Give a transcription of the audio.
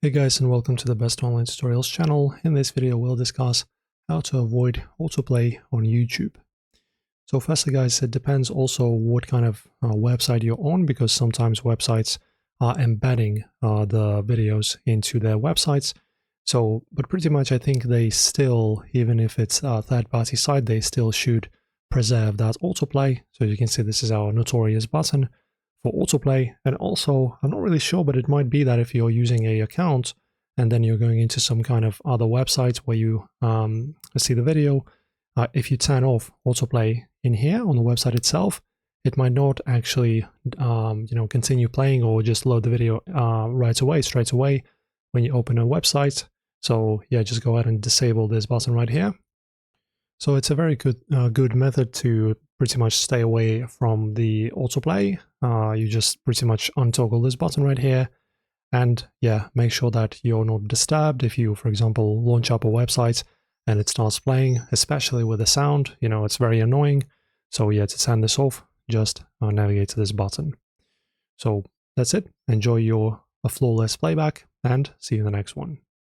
Hey guys, and welcome to the Best Online Tutorials channel. In this video we'll discuss how to avoid autoplay on YouTube. So firstly guys, it depends also what kind of website you're on, because sometimes websites are embedding the videos into their websites. But pretty much I think they still, even if it's a third-party site, they still should preserve that autoplay. So you can see this is our notorious button for autoplay. And also, I'm not really sure, but it might be that if you're using an account and then you're going into some kind of other website where you see the video, if you turn off autoplay in here on the website itself, it might not actually continue playing or just load the video straight away when you open a website. So yeah, just go ahead and disable this button right here. So it's a very good method to pretty much stay away from the autoplay. You just pretty much untoggle this button right here, and yeah, make sure that you're not disturbed. If you, for example, launch up a website and it starts playing, especially with the sound, it's very annoying. So yeah, to turn this off, just navigate to this button. So that's it. Enjoy your flawless playback, and see you in the next one.